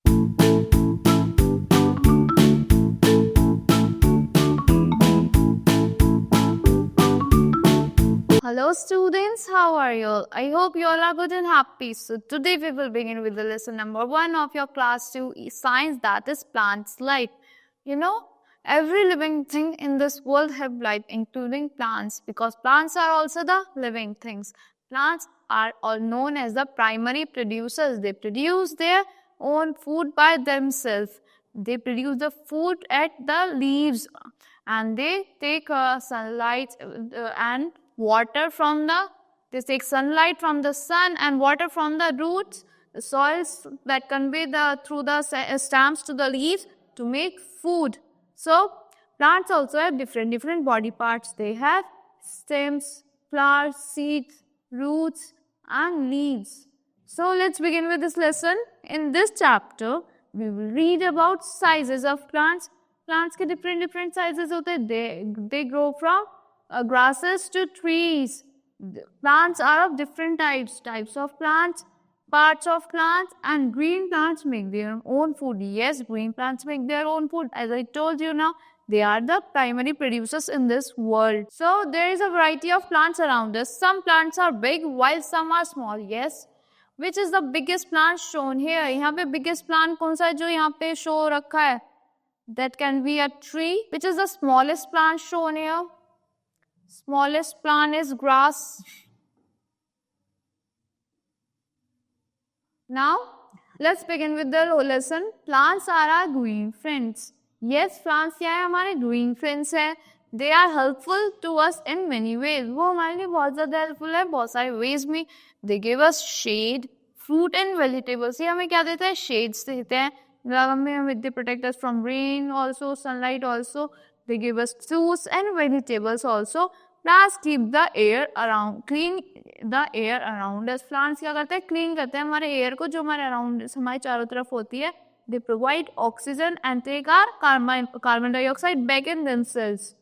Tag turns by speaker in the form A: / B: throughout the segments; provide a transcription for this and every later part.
A: Hello students, how are you all? I hope you all are good and happy. So today we will begin with the lesson number 1 of your class 2 science, that is plants life. You know, every living thing in this world have life, including plants, because plants are also the living things. Plants are all known as the primary producers. They produce their own food by themselves. They produce the food at the leaves and they take sunlight and water from they take sunlight from the sun and water from the roots, the soils that convey through the stems to the leaves to make food. So plants also have different body parts. They have stems, flowers, seeds, roots and leaves. So let's begin with this lesson. In this chapter, we will read about sizes of plants. Plants के different sizes होते हैं. They grow from grasses to trees. Plants are of different types of plants, parts of plants, and green plants make their own food. Yes, green plants make their own food. As I told you now, they are the primary producers in this world. So there is a variety of plants around us. Some plants are big while some are small. Yes. Which is the biggest plant shown here? यहाँ पे biggest plant कौन सा है जो यहाँ पे show रखा है? That can be a tree. Which is the smallest plant shown here? Smallest plant is grass. Now, let's begin with the lesson. Plants are our green friends. Yes, plants क्या है हमारे green friends है. They are helpful to us in many ways. वो हमारे लिए बहुत ज़्यादा helpful है बहुत सारे ways में. They give us shade, fruit and vegetables. ये हमें क्या देता है? Shades देते हैं. They protect us from rain also, sunlight also. They give us fruits and vegetables also. Plants keep the air around, clean the air around us. Plants क्या करते हैं? Clean करते हैं हमारे air को जो हमारे around हमारे चारों तरफ होती है. They provide oxygen and take our carbon dioxide back in themselves.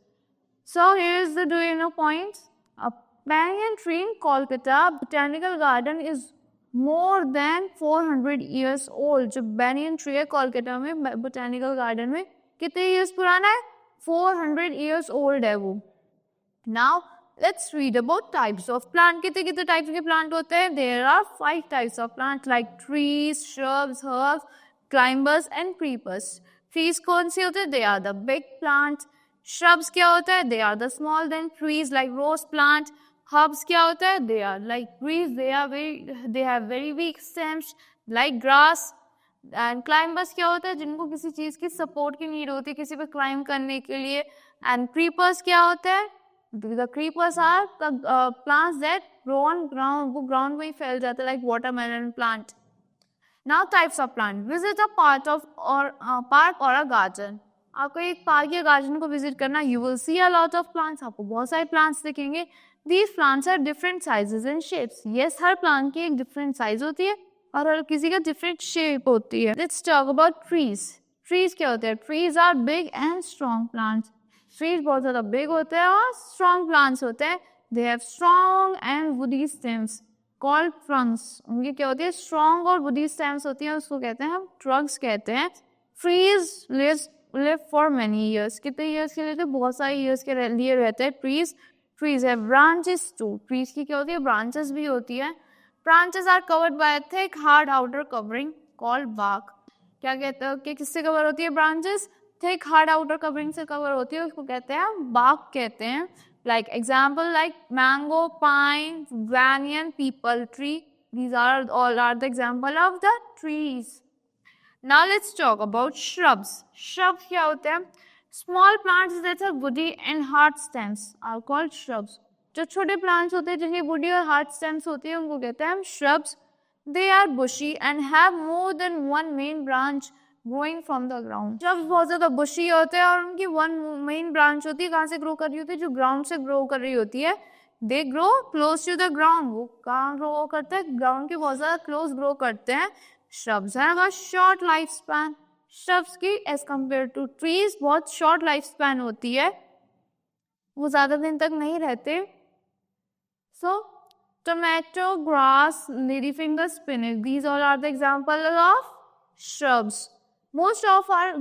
A: So here is the do you know points. A banyan tree in Kolkata Botanical Garden is more than 400 years old. जो banyan tree है कोलकाता में botanical garden में कितने years पुराना है? 400 years old है वो. Now let's read about types of plant. कितने types के plant होते हैं? There are 5 types of plants like trees, shrubs, herbs, climbers and creepers. Trees कौन से होते हैं? They are the big plants. Shrubs क्या होता है? They are the small then trees like rose plant. Herbs क्या होता है? They are like trees. They have very weak stems like grass. And climbers क्या होता है? जिनको किसी चीज की support की need होती है किसी पे climb करने के लिए. And creepers क्या होता है? The creepers are the plants that grow on ground. वो ground में ही फैल जाते हैं like watermelon plant. Now types of plant. Visit a park or a garden. आपको एक पार्क या गार्डन को विजिट करना, you will see a lot of plants. आपको बहुत सारे plants दिखेंगे. These plants are different sizes and shapes. Yes, her plant की एक different size होती है और हर किसी का different shape होती है. Let's talk about trees. Trees क्या होते हैं? Trees are big and strong plants. Trees बहुत ज़्यादा big होते हैं और strong plants होते हैं. They have strong and woody stems called trunks. उनकी क्या होती है? Strong और woody stems होती हैं, उसको कहते हैं हम trunks कहते हैं. Trees live for many years. कितने years के लिए? तो बहुत सारे years के लिए रहते हैं trees. Trees have branches too. Trees की क्या होती है? Branches भी होती है. Branches are covered by a thick hard outer covering called bark. क्या कहते हैं कि किससे cover होती है branches? Thick hard outer covering से cover होती है, उसको कहते हैं bark कहते हैं. Like example like mango, pine, banyan, peepal tree. These are all the example of the trees. Now let's talk about shrubs. Shrubs क्या होते हैं? Small plants that are woody and hard stems are called shrubs. जो छोटे plants होते हैं जिनकी woody और hard stems होती है उनको कहते हैं हम shrubs. They are bushy and have more than one main branch growing from the ground. Shrubs बहुत ज़्यादा bushy होते हैं और उनकी one main branch होती है. कहाँ से grow कर रही होती है? जो ground से grow कर रही होती है. They grow close to the ground. वो कहाँ grow करते हैं? Ground के बहुत ज़्यादा close grow करते हैं. Shrubs have a short lifespan. Shrubs की as compared to trees बहुत short lifespan होती है. वो ज़्यादा दिन तक नहीं रहते. So, tomato, grass, ladyfinger, spinach. These all are the examples of shrubs. Most of our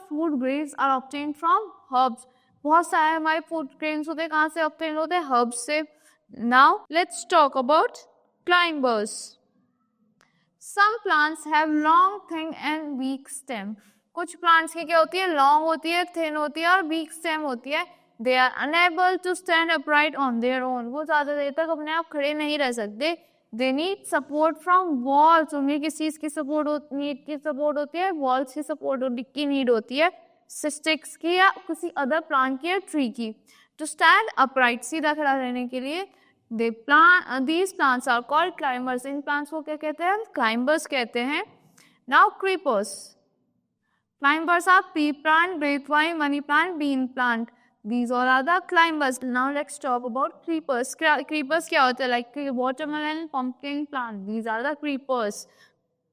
A: food grains are obtained from herbs. बहुत सारे हमारे फूड ग्रेन्स होते हैं, कहाँ से obtained होते हैं? herbs से. Now let's talk about climbers. Some plants have long, thin and weak stem. कुछ plants की क्या होती है? long होती है, thin होती है और weak stem होती है. They are unable to stand upright on their own. वो ज़्यादा देर तक अपने आप खड़े नहीं रह सकते. They need support from walls. उन्हें किस चीज़ की support होती है? Walls की support की need होती है. Sticks की या किसी other plant की या tree की. To stand upright, सीधा खड़ा रहने के लिए these plants are called climbers. In plants को क्या कहते हैं? Climbers कहते हैं. Now creepers. Climbers are pea plant, grapevine, money plant, bean plant. These all are the climbers. Now let's talk about creepers. Creepers क्या होते हैं? Like watermelon, pumpkin plant. These are the creepers.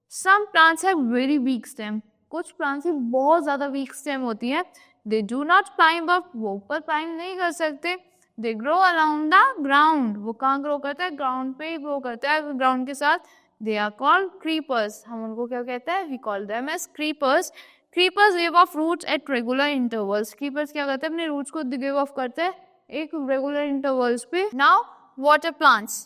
A: Some plants have very weak stem. कुछ plants की बहुत ज़्यादा weak stem होती है. They do not climb up. वो ऊपर climb नहीं कर सकते. They grow around the ground. वो कहाँ grow करते हैं? Ground पे ही grow करते हैं. Ground के साथ they are called creepers. हम उनको क्या कहते हैं? We call them as creepers. Creepers give off roots at regular intervals. Creepers क्या करते हैं? अपने roots को give off करते हैं एक regular intervals पे. Now water plants.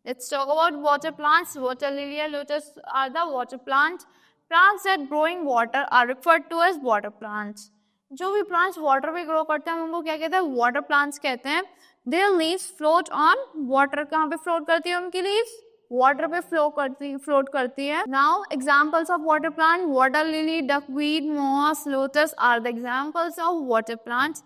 A: Let's talk about water plants. Water lily and lotus are the water plants. Plants that grow in water are referred to as water plants. जो भी plants water पे grow करते हैं हम उनको क्या कहते हैं? Water plants कहते हैं. Their leaves float on water. कहाँ पे float करती है उनकी leaves? वाटर पे फ्लोट करती है. Now examples of water plant. Water lily, duckweed, moss, lotus are the examples of water plants.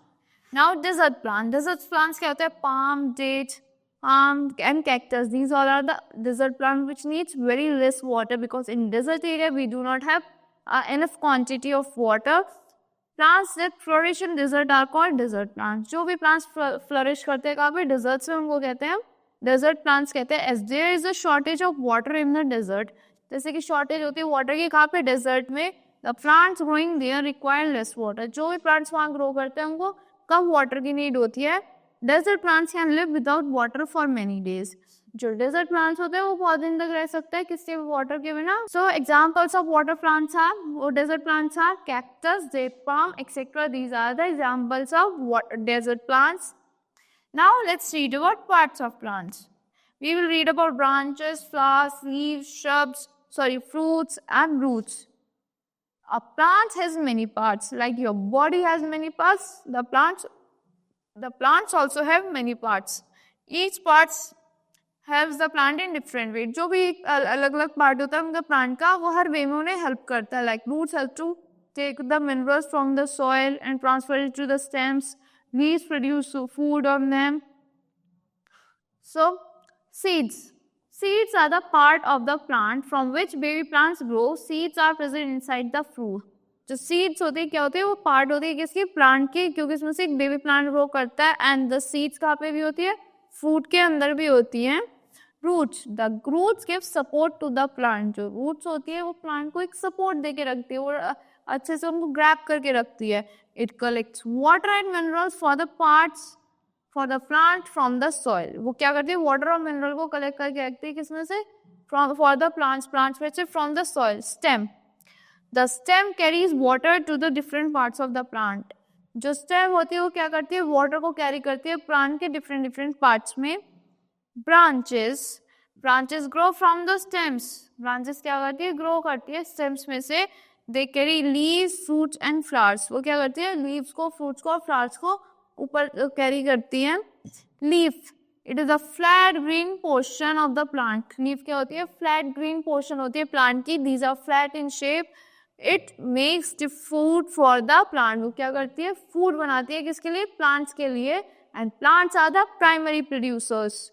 A: Now desert plant. Desert plants क्या होते हैं? Palm, date, palm and cactus. These all are the desert plant which needs very less water because in desert area we do not have enough quantity of water. Plants that flourish in desert are called desert plants. जो भी plants flourish करते हैं कहाँ पे? Deserts में उनको कहते हैं डेजर्ट प्लांट्स कहते हैं. As there is a shortage of water in the desert. जैसे कि शॉर्टेज होती है वाटर की कहाँ पे? डेजर्ट में. The plants growing there require less water. जो भी प्लांट्स वहाँ ग्रो करते हैं उनको कम वाटर की नीड होती है. Desert plants can live without water for many days. जो डेजर्ट प्लांट्स होते हैं वो बहुत दिन तक रह सकते हैं किसी वाटर के बिना. So examples of water plants are, वो desert plants are cactus, date palm etcetera. These are the examples of desert plants. Now let's read about parts of plants. We will read about branches, flowers, leaves, fruits and roots. A plant has many parts. Like your body has many parts, the plants also have many parts. Each parts helps the plant in different way. जो भी अलग-अलग part होता है उनका plant का वो हर way में उन्हें help करता है. Like roots help to take the minerals from the soil and transfer it to the stems. Leaves produce food on them. So, seeds. Seeds are the part of the plant from which baby plants grow. Seeds are present inside the fruit. जो seeds होते हैं क्या होते हैं? वो part होते हैं किसके? plant के, क्योंकि इसमें से एक baby plant grow करता है. And the seeds कहाँ पे भी होती है? fruit के अंदर भी होती हैं. Roots. The roots give support to the plant. जो roots होती है वो plant को एक support दे के रखती है और अच्छे से उनको grab करके रखती है. It collects water and minerals for the plant from the soil. वो क्या करती है? water और mineral को collect करके रखती है किसमें से? For the plants में से from the soil. Stem. The stem carries water to the different parts of the plant. जो stem होती है वो क्या करती है? water को carry करती है plant के different parts में. Branches grow from the stems. Branches क्या करती है? grow करती है stems में से. They carry leaves, fruits and flowers. वो क्या करती है? leaves को, fruits को और flowers को ऊपर carry करती है. Leaf. It is a flat green portion of the plant. Leaf क्या होती है? flat green portion होती है plant की. These are flat in shape. It makes the food for the plant. वो क्या करती है? food बनाती है किसके लिए? plants के लिए. And plants are the primary producers.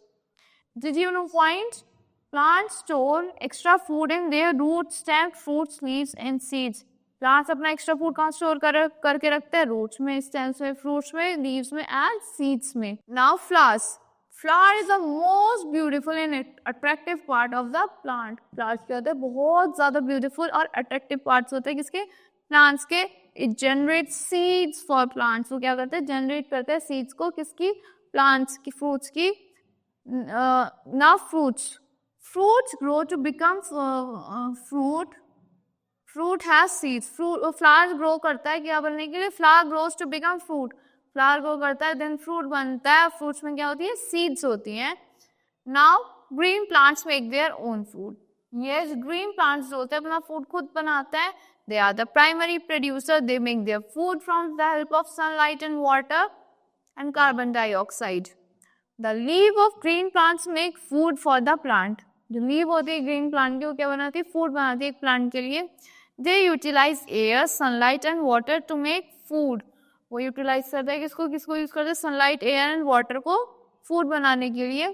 A: Did you know point? Plants store extra food in their roots, stems, fruits, leaves and seeds. Plants अपना extra food कहाँ store करके रखते हैं? roots में, stems में, fruits में, leaves में and seeds में. Now flowers. Flower is the most beautiful and attractive part of the plant. Flowers क्या होते हैं? बहुत ज़्यादा beautiful और attractive parts होते हैं किसके? plants के. It generates seeds for plants. वो क्या करते हैं? generate करते हैं seeds को किसकी? plants की, fruits की. Now fruits. Fruits grow to become fruit fruit has seeds, fruit flower grow करता है क्या बनने के लिए, flower grows to become fruit, flower grow करता है देन फ्रूट बनता है, फ्रूट्स में क्या होती है, सीड्स होती हैं. Now green plants make their own food. Yes, green plants जो होते हैं अपना फूड खुद बनाते हैं. They are the primary producer, they make their food from the help of sunlight and water and carbon dioxide. The leave of green plants make food for the plant. जो leave होती है green plant की वो क्या बनाती है, food बनाती है एक प्लांट के लिए. They utilise air, sunlight and water to make food. वो यूटिलाइज करता है किसको किसको यूज करते हैं, सनलाइट, एयर एंड वाटर को फूड बनाने के लिए.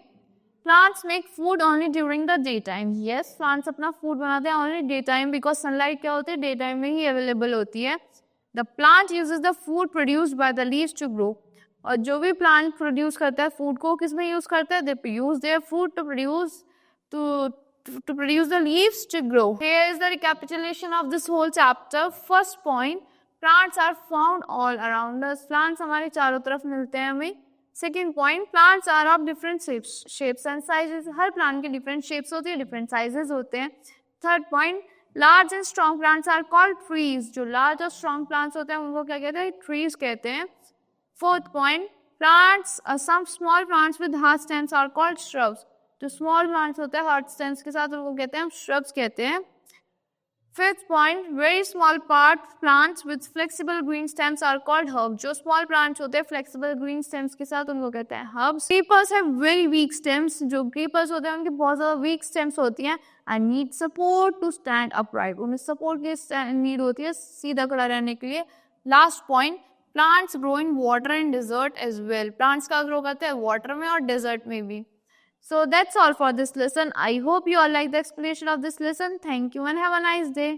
A: Plants make food only during the day time. Yes, plants अपना फूड बनाते हैं only day time because sunlight क्या होती है, डे टाइम में ही अवेलेबल होती है. The plant uses the food produced by the leaves to grow. और जो भी प्लांट प्रोड्यूस करता है फूड को किसमें यूज करता है, they use their food to produce the leaves to grow. Here is the recapitulation of this whole chapter. First point, plants are found all around us. Plants हमारे चारों तरफ मिलते हैं हमें. Second point, plants are of different shapes and sizes. Her plant के different shapes होती है, different sizes होते हैं. Third point, large and strong plants are called trees. जो large और strong plants होते हैं उनको क्या कहते हैं, trees कहते हैं. Fourth point, plants, some small plants with hard stems are called shrubs. जो स्मॉल प्लांट्स होते हैं हार्ड स्टेम्स के साथ उनको कहते हैं हम श्रब्स कहते हैं. Fifth point, very small part plants with flexible green stems are called herb. जो स्मॉल प्लांट्स होते हैं फ्लेक्सिबल ग्रीन स्टेम्स के साथ उनको कहते हैं herbs. Creepers have very weak stems. जो क्रीपर्स होते हैं उनकी बहुत ज्यादा वीक स्टेम्स होती हैं and need support to stand upright. उन्हें सपोर्ट की नीड होती है सीधा खड़ा रहने के लिए. Last point, plants grow in water and desert as well. Plants का ग्रो करते हैं वाटर में और डेजर्ट में भी. So that's all for this lesson. I hope you all like the explanation of this lesson. Thank you and have a nice day.